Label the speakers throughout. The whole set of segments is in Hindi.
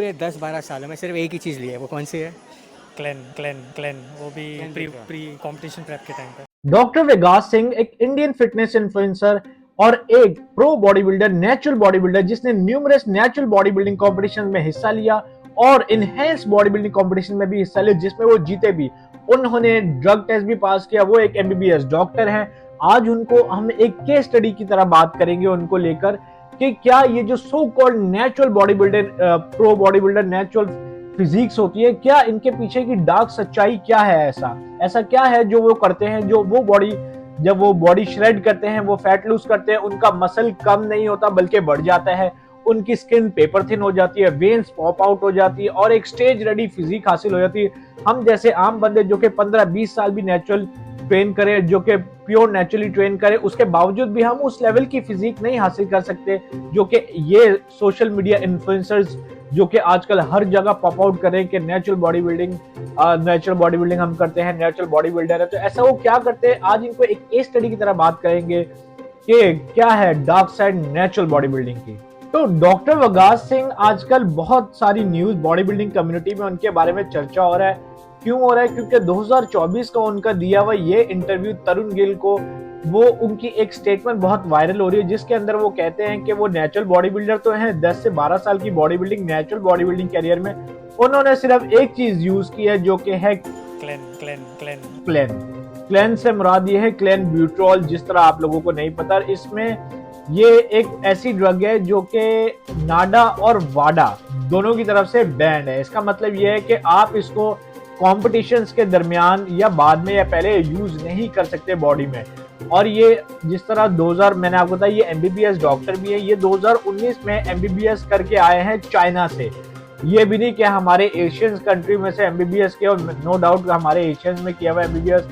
Speaker 1: पूरे 10-12 सालों में सिर्फ एक ही चीज़ ली है, वो कौन सी है?
Speaker 2: क्लेन वो भी प्री प्री कंपटीशन प्रेप के टाइम पे।
Speaker 3: डॉक्टर विकास सिंह एक इंडियन फिटनेस इन्फ्लुएंसर और एक pro body builder, natural body builder, जिसने numerous natural body building competition में हिस्सा लिया और इनहेंस बॉडी बिल्डिंग कॉम्पिटिशन में भी हिस्सा लिया, जिसमें वो जीते भी। उन्होंने ड्रग टेस्ट भी पास किया। वो एक एमबीबीएस डॉक्टर हैं। आज उनको हम एक केस स्टडी की तरह बात करेंगे उनको लेकर कि क्या ये जो so called natural body builder, pro body builder, natural physics होती है, क्या इनके पीछे की डार्क सच्चाई क्या है। ऐसा क्या है जो वो करते हैं, जो वो बॉडी, जब वो बॉडी श्रेड करते हैं, वो फैट लूज करते हैं, उनका मसल कम नहीं होता बल्कि बढ़ जाता है, उनकी स्किन पेपर थिन हो जाती है, वेन्स पॉप आउट हो जाती है और एक स्टेज रेडी फिजिक हासिल हो जाती है। हम जैसे आम बंदे जो कि 15-20 साल भी नेचुरल ट्रेन करें, जो कि प्योर नेचुरली ट्रेन करें, उसके बावजूद भी हम उस लेवल की फिजिक नहीं हासिल कर सकते जो कि ये सोशल मीडिया इन्फ्लुएंसर्स जो कि आजकल हर जगह पॉप आउट कर रहे हैं कि नेचुरल बॉडी बिल्डिंग हम करते हैं, नेचुरल बॉडी बिल्डर है। तो ऐसा वो क्या करते हैं, आज इनको एक केस स्टडी की तरह बात करेंगे कि क्या है dark side natural body building की। तो डॉक्टर विकास सिंह आजकल बहुत सारी न्यूज बॉडी बिल्डिंग कम्युनिटी में उनके बारे में चर्चा हो रहा है। क्यों हो रहा है? क्योंकि 2024 का उनका दिया हुआ ये इंटरव्यू तरुण गिल को, वो उनकी एक स्टेटमेंट बहुत वायरल हो रही है, जिसके अंदर वो कहते हैं कि वो नेचुरल बॉडी बिल्डर तो हैं, 10 से 12 साल की body building, natural body building career में उन्होंने सिर्फ एक चीज यूज की है जो कि है क्लेन से मुराद ये है क्लेन ब्यूट्रॉल, जिस तरह आप लोगों को नहीं पता। इसमें ये एक ऐसी ड्रग है जो कि नाडा और वाडा दोनों की तरफ से बैन है। इसका मतलब ये है कि आप इसको कॉम्पिटिशन्स के दरमियान या बाद में या पहले यूज नहीं कर सकते बॉडी में। और ये जिस तरह 2000, मैंने आपको बताया ये एमबीबीएस डॉक्टर भी है, ये 2019 में एमबीबीएस करके आए हैं चाइना से। ये भी नहीं कि हमारे एशियन कंट्री में से एमबीबीएस किया, और नो डाउट हमारे एशियन में किया हुआ एमबीबीएस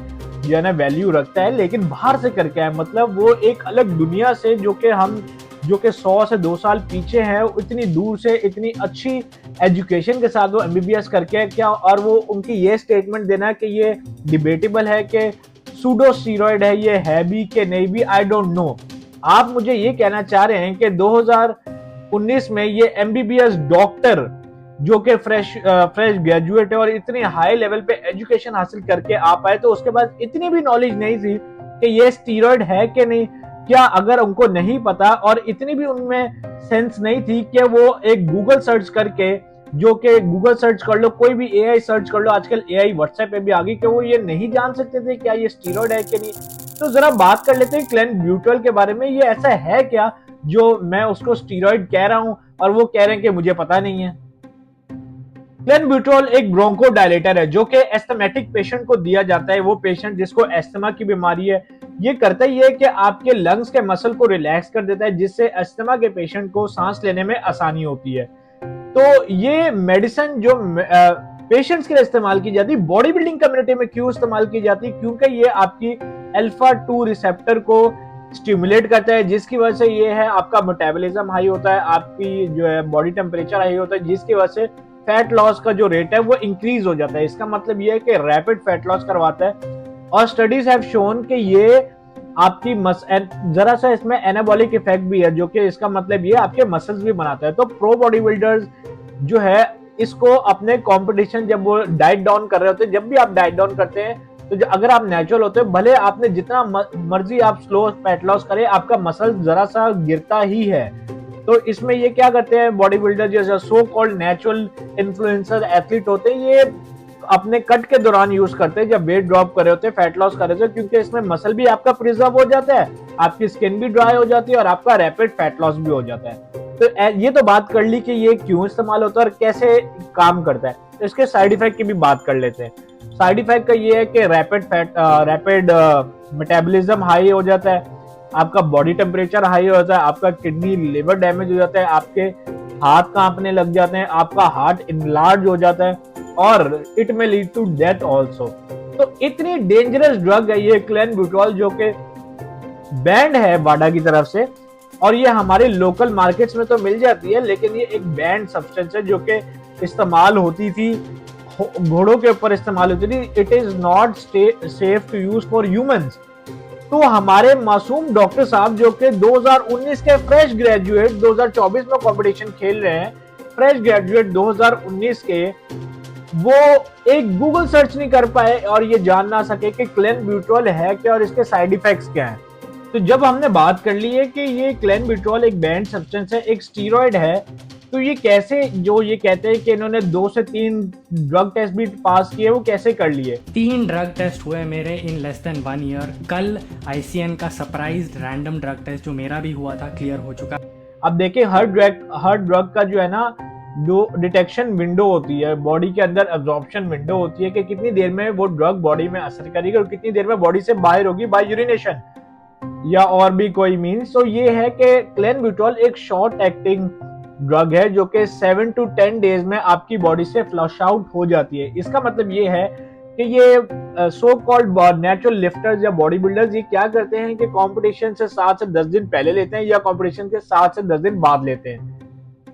Speaker 3: जो है ना वैल्यू रखता है, लेकिन बाहर से करके आए, मतलब वो एक अलग दुनिया से जो कि 100 से 2 साल पीछे हैं, इतनी दूर से इतनी अच्छी एजुकेशन के साथ वो एमबीबीएस करके क्या, और वो उनकी ये स्टेटमेंट देना कि ये डिबेटेबल है कि सूडो स्टीरॉइड है, ये है भी कि नहीं भी, आई डोंट नो। आप मुझे ये कहना चाह रहे हैं कि 2019 में ये एमबीबीएस डॉक्टर जो कि फ्रेश ग्रेजुएट है और इतनी हाई लेवल पे एजुकेशन हासिल करके आ पाए, तो उसके बाद इतनी भी नॉलेज नहीं थी कि ये स्टीरॉइड है कि नहीं। क्या अगर उनको नहीं पता और इतनी भी उनमें सेंस नहीं थी कि वो एक गूगल सर्च करके, जो कि गूगल सर्च कर लो, कोई भी एआई सर्च कर लो, आजकल एआई व्हाट्सएप पे भी आ गई, कि वो ये नहीं जान सकते थे क्या ये स्टीरॉइड है कि नहीं। तो जरा बात कर लेते हैं क्लेन ब्यूट्रॉल के बारे में। ये ऐसा है क्या जो मैं उसको स्टीरॉइड कह रहा हूं और वो कह रहे हैं कि मुझे पता नहीं है। क्लेन ब्यूट्रॉल एक ब्रोंको डायलेटर है जो कि एस्थमेटिक पेशेंट को दिया जाता है। वो पेशेंट जिसको एस्थमा की बीमारी है, ये करता ही है कि आपके लंग्स के मसल को रिलैक्स कर देता है, जिससे एस्थमा के पेशेंट को सांस लेने में आसानी होती है। तो ये मेडिसिन जो पेशेंट्स के लिए इस्तेमाल की जाती है, बॉडी बिल्डिंग कम्युनिटी में क्यों इस्तेमाल की जाती है? क्योंकि ये आपकी अल्फा 2 रिसेप्टर को स्टिमुलेट करता है, जिसकी वजह से ये है आपका मेटाबॉलिज्म हाई होता है, आपकी जो है बॉडी टेम्परेचर हाई होता है, जिसकी वजह से फैट लॉस का जो रेट है वो इंक्रीज हो जाता है। इसका मतलब ये है कि रैपिड फैट लॉस करवाता है। और स्टडीज हैव शोन कि ये आपकी जरा सा इसमें एनाबॉलिक इफेक्ट भी है, जो कि इसका मतलब ये आपके मसल्स भी बनाता है। तो प्रो बॉडी बिल्डर्स जो है इसको अपने कंपटीशन, जब वो डाइट डाउन कर रहे होते हैं, जब भी आप डाइट डाउन करते हैं, तो अगर आप नेचुरल होते हैं, भले आपने जितना मर्जी आप स्लो फैट लॉस करें, आपका मसल जरा सा गिरता ही है। तो इसमें ये क्या करते हैं बॉडी बिल्डर, जैसे so called natural influencer athlete होते हैं, ये अपने कट के दौरान यूज करते हैं, जब वेट ड्रॉप कर रहे होते हैं, फैट लॉस कर रहे होते हैं, क्योंकि इसमें मसल भी आपका प्रिजर्व हो जाता है, आपकी स्किन भी ड्राई हो जाती है और आपका रैपिड फैट लॉस भी हो जाता है। तो ये तो बात कर ली कि ये क्यों इस्तेमाल होता है और कैसे काम करता है। तो इसके साइड इफेक्ट की भी बात कर लेते हैं। साइड इफेक्ट का ये है कि रैपिड मेटाबॉलिज्म हाई हो जाता है, आपका बॉडी टेम्परेचर हाई हो जाता है, आपका किडनी लिवर डैमेज हो जाता है, आपके हाथ कांपने लग जाते हैं, आपका हार्ट इनलार्ज हो जाता है और इट में लीड टू डेथ ऑल्सो। तो इतनी डेंजरस ड्रग है ये क्लेन ब्यूट्रॉल, जो कि बैंड है वाडा की तरफ से, और ये हमारे लोकल मार्केट्स में तो मिल जाती है, लेकिन ये एक बैंड सब्सटेंस है जो कि इस्तेमाल होती थी, घोड़ों के ऊपर इस्तेमाल होती थी। It is not safe to use for humans. तो हमारे मासूम डॉक्टर साहब जो कि 2019 के फ्रेश ग्रेजुएट 2024 में कंपटीशन खेल रहे हैं, फ्रेश ग्रेजुएट 2019 के, वो एक गूगल सर्च नहीं कर पाए और ये जान ना सके कि क्लेनब्यूट्रॉल है क्या और इसके साइड इफेक्ट्स क्या हैं। तो जब हमने बात कर ली है कि ये क्लेनब्यूट्रॉल एक बैंड सब्सटेंस है, एक स्टीरॉयड है, तो ये कैसे, जो ये कहते हैं कि इन्होंने 2 से 3 ड्रग टेस्ट भी पास किए, वो कैसे कर लिए?
Speaker 2: 3 ड्रग टेस्ट हुए मेरे इन लेस देन 1 ईयर। कल ICN का सरप्राइज रैंडम ड्रग टेस्ट जो मेरा भी हुआ था क्लियर हो चुका।
Speaker 3: अब देखिए, हर ड्रग का जो है ना, जो डिटेक्शन विंडो होती है, बॉडी के अंदर एब्जॉर्प्शन विंडो होती है कि कितनी देर में वो ड्रग बॉडी में असर करेगी और कितनी देर में बॉडी से बाहर होगी बाय यूरिनेशन या और भी कोई मीन्स। तो ये है कि क्लेनब्यूट्रॉल एक शॉर्ट एक्टिंग ड्रग है जो कि 7 to 10 डेज में आपकी बॉडी से फ्लश आउट हो जाती है। इसका मतलब ये है कि ये सो कॉल्ड नेचुरल लिफ्टर्स या बॉडी बिल्डर्स ये क्या करते हैं कि कंपटीशन से 7 से 10 दिन पहले लेते हैं या कंपटीशन के 7 से 10 दिन बाद लेते हैं।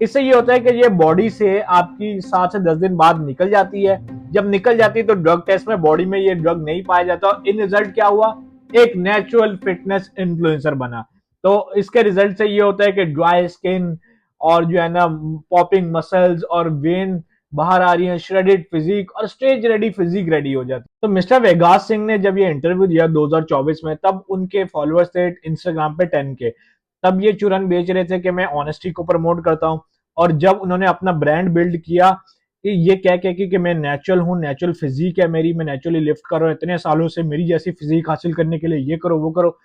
Speaker 3: इससे ये होता है कि ये बॉडी से आपकी 7 से 10 दिन बाद निकल जाती है। जब निकल जाती है तो ड्रग टेस्ट में बॉडी में ये ड्रग नहीं पाया जाता। इन रिजल्ट क्या हुआ? एक नेचुरल फिटनेस इन्फ्लुएंसर बना। तो इसके रिजल्ट से ये होता है कि ड्राई स्किन और जो है ना पॉपिंग मसल्स और वेन बाहर आ रही है, श्रेडेड फिजिक और स्टेज रेडी फिजिक रेडी हो जाती है। तो मिस्टर वेगास सिंह ने जब ये इंटरव्यू दिया 2024 में, तब उनके फॉलोअर्स थे इंस्टाग्राम पे 10 के। तब ये चूरन बेच रहे थे कि मैं ऑनेस्टी को प्रमोट करता हूँ। और जब उन्होंने अपना ब्रांड बिल्ड किया कि ये कह कि मैं नेचुरल हूँ, नेचुरल फिजिक है मेरी, मैं नेचुरली लिफ्ट कर रहा हूँ इतने सालों से, मेरी जैसी फिजिक हासिल करने के लिए ये करो वो करो।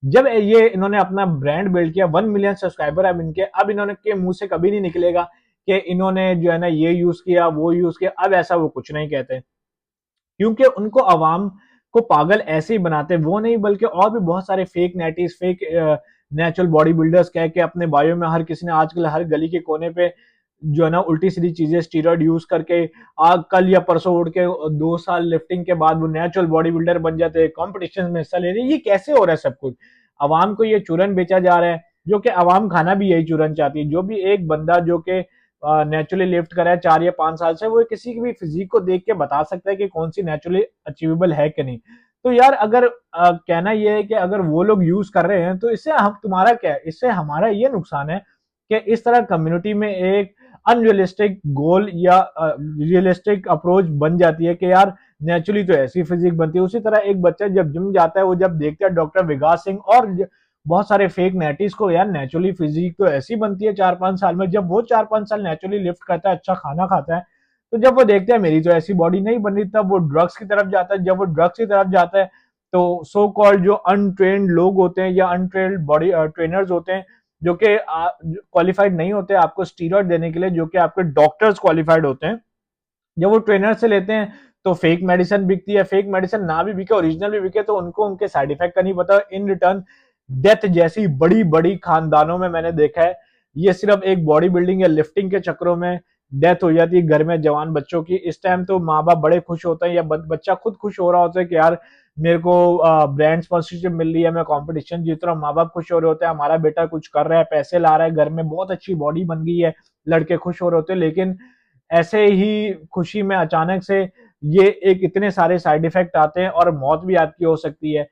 Speaker 3: जब ये इन्होंने अपना ब्रांड बिल्ड किया, 1 मिलियन सब्सक्राइबर अब इनके, अब इन्होंने के मुंह से कभी नहीं निकलेगा कि इन्होंने जो है ना ये यूज किया वो यूज किया। अब ऐसा वो कुछ नहीं कहते, क्योंकि उनको आवाम को पागल ऐसे ही बनाते वो नहीं, बल्कि और भी बहुत सारे fake नेटीज, fake natural body builders कह के अपने बायो में हर किसी ने आजकल हर गली के कोने पे जो है ना उल्टी सीधी चीजें स्टीरॉयड यूज करके कल या परसों उड़ के 2 साल लिफ्टिंग के बाद वो नेचुरल बॉडी बिल्डर बन जाते हैं, कॉम्पिटिशन में हिस्सा ले रहे हैं। ये कैसे हो रहा है सब कुछ? आवाम को ये चूरन बेचा जा रहा है, जो कि आवाम खाना भी यही चूरन चाहती है। जो भी एक बंदा जो कि नेचुरली लिफ्ट कर रहा है 4 या 5 साल से, वो किसी की भी फिजिक को देख के बता सकता है कि कौन सी नेचुरली अचीवेबल है कि नहीं। तो यार अगर कहना यह है कि अगर वो लोग यूज कर रहे हैं तो इससे हम तुम्हारा क्या है? इससे हमारा ये नुकसान है कि इस तरह कम्युनिटी में एक अनरियलिस्टिक गोल या रियलिस्टिक अप्रोच बन जाती है कि यार नेचुरली तो ऐसी फिजिक बनती है। उसी तरह एक बच्चा जब जिम जाता है, वो जब देखता है डॉक्टर विकास सिंह और बहुत सारे फेक नेटीज को, यार नेचुरली फिजिक तो ऐसी बनती है 4-5 साल में, जब वो 4-5 साल नेचुरली लिफ्ट करता है, अच्छा खाना खाता है, तो जब वो देखते हैं मेरी तो ऐसी बॉडी नहीं बन रही, तब वो ड्रग्स की तरफ जाता है। जब वो ड्रग्स की तरफ जाता है तो सो कॉल्ड जो अनट्रेन्ड लोग होते हैं या अनट्रेन्ड बॉडी ट्रेनर्स होते हैं, जो कि क्वालिफाइड नहीं होते आपको स्टीरॉयड देने के लिए, जो कि आपके डॉक्टर्स क्वालिफाइड होते हैं, जब वो ट्रेनर से लेते हैं तो फेक मेडिसिन बिकती है। फेक मेडिसिन ना भी बिके, ओरिजिनल भी बिके, तो उनको उनके साइड इफेक्ट का नहीं पता। इन रिटर्न डेथ जैसी बड़ी बड़ी खानदानों में मैंने देखा है, ये सिर्फ एक बॉडी बिल्डिंग या लिफ्टिंग के चक्रों में डेथ हो जाती है घर में जवान बच्चों की। इस टाइम तो माँ बाप बड़े खुश होते हैं या बच्चा खुद खुश हो रहा होता है कि यार मेरे को ब्रांड स्पॉन्सरशिप मिल रही है, मैं कंपटीशन जीत रहा हूँ। माँ बाप खुश हो रहे होते हैं, हमारा बेटा कुछ कर रहा है, पैसे ला रहा है, घर में बहुत अच्छी बॉडी बन गई है, लड़के खुश हो रहे होते हैं। लेकिन ऐसे ही खुशी में अचानक से ये एक इतने सारे साइड इफेक्ट आते हैं और मौत भी आपकी हो सकती है।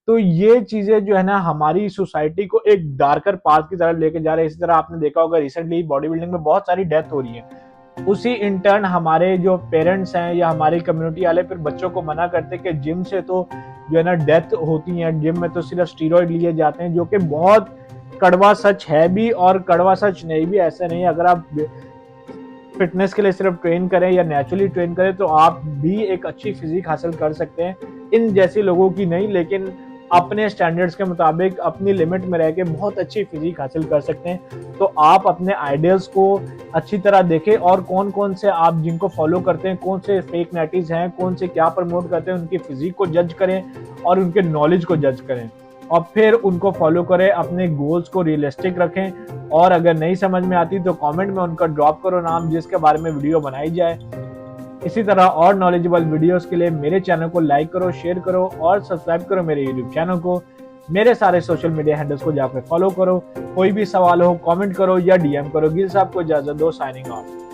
Speaker 3: तो ये चीजें जो है ना हमारी सोसाइटी को एक डार्कर पाथ की तरफ लेके जा रहे हैं। इसी तरह आपने देखा होगा रिसेंटली बॉडी बिल्डिंग में बहुत सारी डेथ हो रही है। उसी इंटर्न हमारे जो पेरेंट्स हैं या हमारी कम्युनिटी वाले फिर बच्चों को मना करते हैं कि जिम से तो जो है ना डेथ होती है, जिम में तो सिर्फ स्टीरॉयड लिए जाते हैं, जो कि बहुत कड़वा सच है भी और कड़वा सच नहीं भी। ऐसा नहीं है, अगर आप फिटनेस के लिए सिर्फ ट्रेन करें या नेचुरली ट्रेन करें तो आप भी एक अच्छी फिजिक हासिल कर सकते हैं, इन जैसे लोगों की नहीं, लेकिन अपने स्टैंडर्ड्स के मुताबिक अपनी लिमिट में रह के बहुत अच्छी फिजिक हासिल कर सकते हैं। तो आप अपने आइडियल्स को अच्छी तरह देखें और कौन कौन से आप जिनको फॉलो करते हैं, कौन से फेक नेटीज हैं, कौन से क्या प्रमोट करते हैं, उनकी फिजिक को जज करें और उनके नॉलेज को जज करें और फिर उनको फॉलो करें, अपने गोल्स को रियलिस्टिक रखें। और अगर नहीं समझ में आती तो कमेंट में उनका ड्रॉप करो नाम, जिसके बारे में वीडियो बनाई जाए। इसी तरह और नॉलेजेबल वीडियोस के लिए मेरे चैनल को लाइक करो, शेयर करो और सब्सक्राइब करो मेरे यूट्यूब चैनल को। मेरे सारे सोशल मीडिया हैंडल्स को जाकर फॉलो करो। कोई भी सवाल हो कमेंट करो या DM करो। गिल साहब को इजाजत दो, साइनिंग ऑफ।